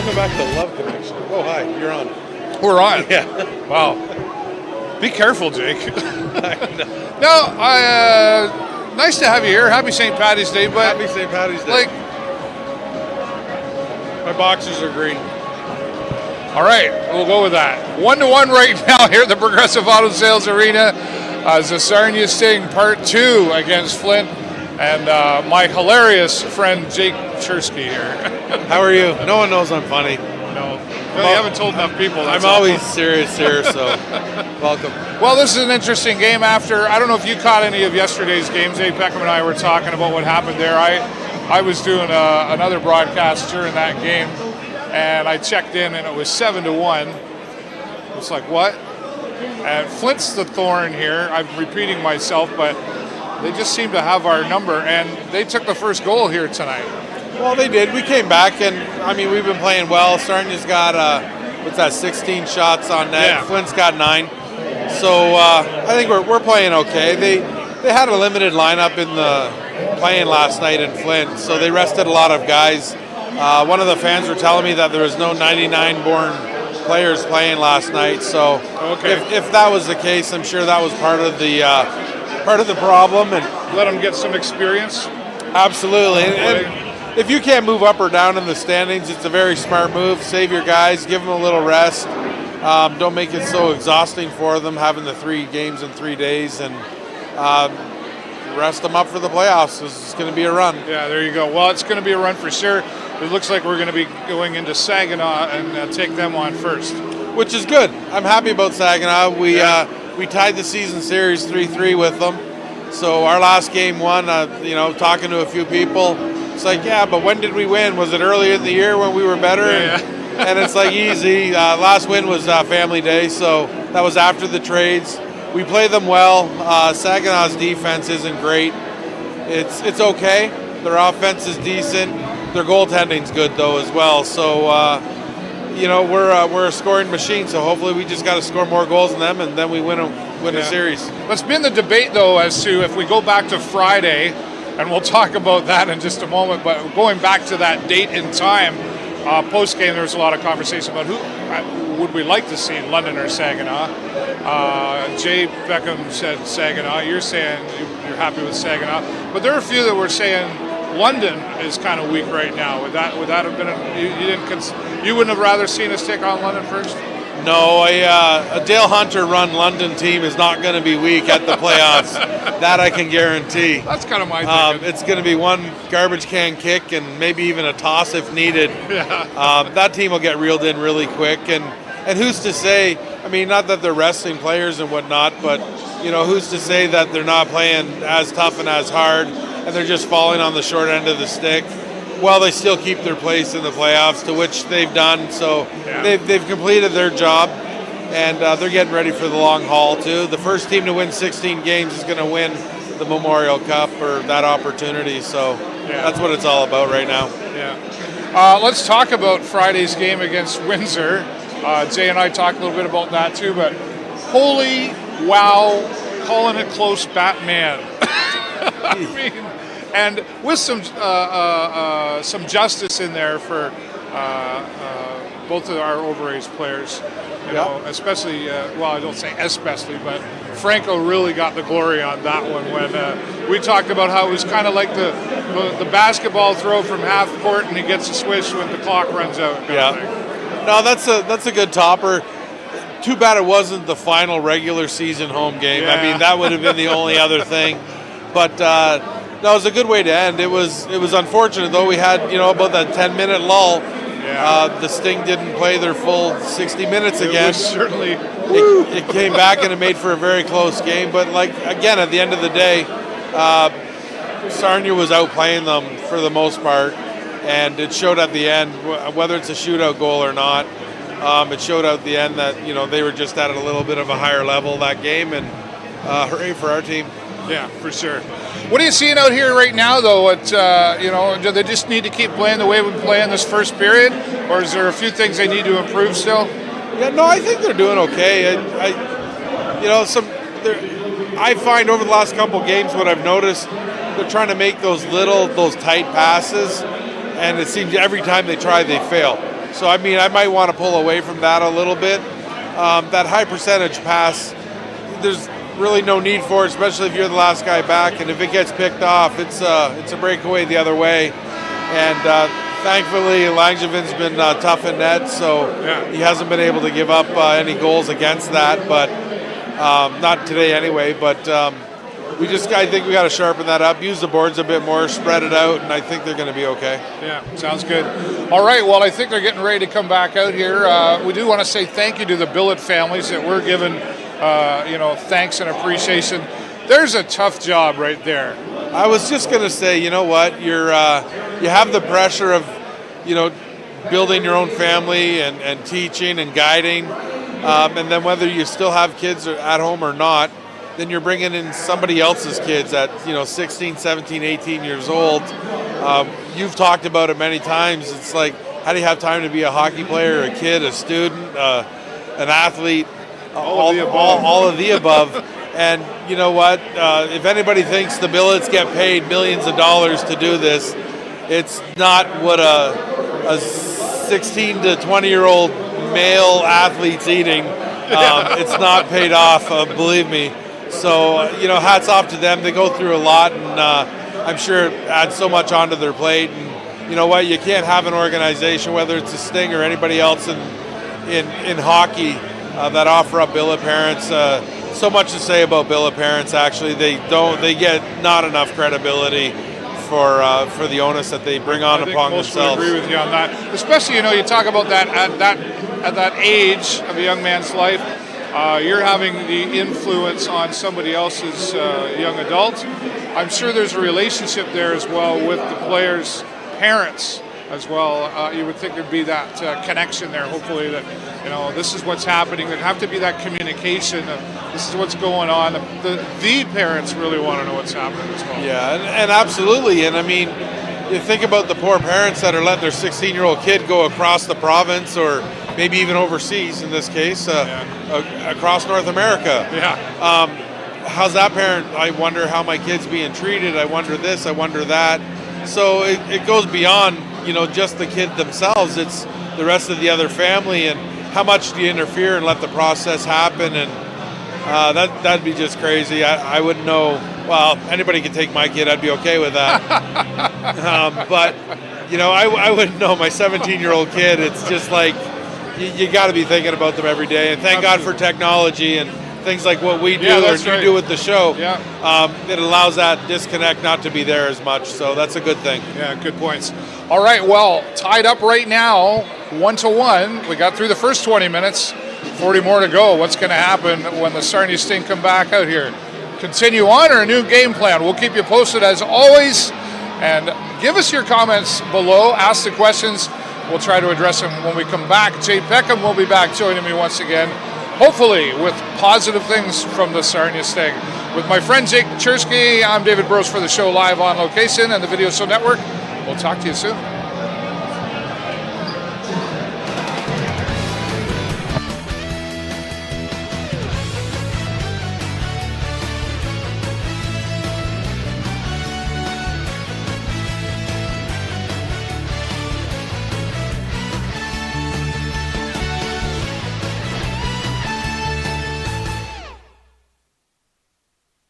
Welcome back to Love Connection. Oh, hi, you're on. We're on. Yeah. Wow. Be careful, Jake. Nice to have you here. Happy St. Paddy's Day, but Happy St. Paddy's Day. like, my boxers are green. all right, we'll go with that. 1-1 right now here at the Progressive Auto Sales Arena. It's the Sarnia Sting Part 2 against Flint, and my hilarious friend Jake Cherski here. How are you? No one knows I'm funny. No, you haven't told enough people. I'm always serious here, so welcome. Well, this is an interesting game after, I don't know if you caught any of yesterday's games. Dave Peckham and I were talking about what happened there. I was doing another broadcast during that game, and I checked in, and it was 7-1. It's like, what? And Flint's the thorn here. I'm repeating myself, but they just seem to have our number, and they took the first goal here tonight. Well, they did. We came back, and, I mean, we've been playing well. Sarnia's got, 16 shots on net. Yeah. Flint's got 9. So I think we're playing okay. They had a limited lineup in the playing last night in Flint, so they rested a lot of guys. One of the fans were telling me that there was no 99-born players playing last night. So if that was the case, I'm sure that was part of the problem. And Let them get some experience. absolutely. And if you can't move up or down in the standings, it's a very smart move. Save your guys, give them a little rest. Don't make it so exhausting for them having the 3 games in 3 days, and rest them up for the playoffs. It's going to be a run. Yeah, there you go. Well, it's going to be a run for sure. It looks like we're going to be going into Saginaw and take them on first. Which is good. I'm happy about Saginaw. We tied the season series 3-3 with them. So our last game won, talking to a few people, it's like, yeah, but when did we win? Was it earlier in the year when we were better? Yeah. And it's like easy. Last win was Family Day, so that was after the trades. We play them well. Saginaw's defense isn't great. It's okay. Their offense is decent. Their goaltending's good though as well. So we're a scoring machine. So hopefully we just got to score more goals than them, and then we win a series. It's been the debate though as to if we go back to Friday, and we'll talk about that in just a moment. But going back to that date and time, post game there was a lot of conversation about who would we like to see in London or Saginaw. Jay Beckham said Saginaw. You're saying you're happy with Saginaw, but there are a few that were saying London is kind of weak right now. Would that have been you wouldn't have rather seen us take on London first? No, a Dale Hunter run London team is not going to be weak at the playoffs. That I can guarantee. That's kind of my thinking. It's going to be one garbage can kick and maybe even a toss if needed. Yeah. That team will get reeled in really quick. And who's to say, I mean, not that they're resting players and whatnot, but, who's to say that they're not playing as tough and as hard and they're just falling on the short end of the stick? Well, they still keep their place in the playoffs, to which they've done. So they've completed their job, and they're getting ready for the long haul, too. The first team to win 16 games is going to win the Memorial Cup or that opportunity. So that's what it's all about right now. Yeah. Let's talk about Friday's game against Windsor. Jay and I talked a little bit about that, too. But holy wow, calling it close, Batman. I mean, and with some justice in there for both of our overage players, especially. I don't say especially, but Franco really got the glory on that one when we talked about how it was kind of like the basketball throw from half court and he gets a swish when the clock runs out. No, that's a good topper. Too bad it wasn't the final regular season home game. Yeah. I mean, that would have been the only other thing, but. No, it was a good way to end. It was unfortunate though. We had about that 10-minute lull. Yeah. The Sting didn't play their full 60 minutes again. It was certainly. It came back and it made for a very close game. But again, at the end of the day, Sarnia was outplaying them for the most part, and it showed at the end, whether it's a shootout goal or not. It showed at the end that they were just at a little bit of a higher level that game, and hooray for our team. Yeah, for sure. What are you seeing out here right now, though? Do they just need to keep playing the way we play in this first period, or is there a few things they need to improve still? Yeah, no, I think they're doing okay. I find over the last couple games, what I've noticed, they're trying to make those tight passes, and it seems every time they try, they fail. So, I mean, I might want to pull away from that a little bit. That high percentage pass, there's really no need for it, especially if you're the last guy back. And if it gets picked off, it's a breakaway the other way. And thankfully, Langevin been tough in net, so he hasn't been able to give up any goals against that. But not today anyway. But I think we got to sharpen that up, use the boards a bit more, spread it out, and I think they're going to be okay. Yeah, sounds good. All right, well, I think they're getting ready to come back out here. We do want to say thank you to the billet families that we're given, thanks and appreciation. There's a tough job right there. I was just going to say, you know what, you have the pressure of, building your own family and teaching and guiding, and then whether you still have kids at home or not, then you're bringing in somebody else's kids at 16, 17, 18 years old. You've talked about it many times. It's like, how do you have time to be a hockey player, a kid, a student, an athlete, all of the above? And you know what? If anybody thinks the billets get paid millions of dollars to do this, it's not what a 16 to 20-year-old male athlete's eating. It's not paid off, believe me. So, hats off to them. They go through a lot, and I'm sure it adds so much onto their plate. And you know what? You can't have an organization, whether it's a Sting or anybody else in hockey, that offer up billet parents. So much to say about billet parents. Actually, they get not enough credibility for the onus that they bring on upon themselves. I agree with you on that. Especially, you talk about that at that age of a young man's life. You're having the influence on somebody else's young adult. I'm sure there's a relationship there as well with the players' parents as well. You would think there'd be that connection there, hopefully, that this is what's happening. There'd have to be that communication of this is what's going on. The parents really want to know what's happening as well. Yeah, and absolutely. And I mean, you think about the poor parents that are letting their 16-year-old kid go across the province, or maybe even overseas in this case, across North America. Yeah. How's that parent? I wonder how my kid's being treated. I wonder this, I wonder that. So it goes beyond, just the kid themselves. It's the rest of the other family, and how much do you interfere and let the process happen? And that'd be just crazy. I wouldn't know. Well, anybody could take my kid. I'd be okay with that. But, I wouldn't know my 17-year-old kid. It's just like, you got to be thinking about them every day. And thank God for technology and things like what we do you do with the show. Yeah. It allows that disconnect not to be there as much. So that's a good thing. Yeah, good points. All right, well, tied up right now, 1-1. We got through the first 20 minutes, 40 more to go. What's going to happen when the Sarnia Sting come back out here? Continue on, or a new game plan? We'll keep you posted as always. And give us your comments below. Ask the questions. We'll try to address them when we come back. Jay Peckham will be back joining me once again, hopefully with positive things from the Sarnia Sting. With my friend Jake Cherski, I'm David Burrows for the show live on location and the Video Show Network. We'll talk to you soon.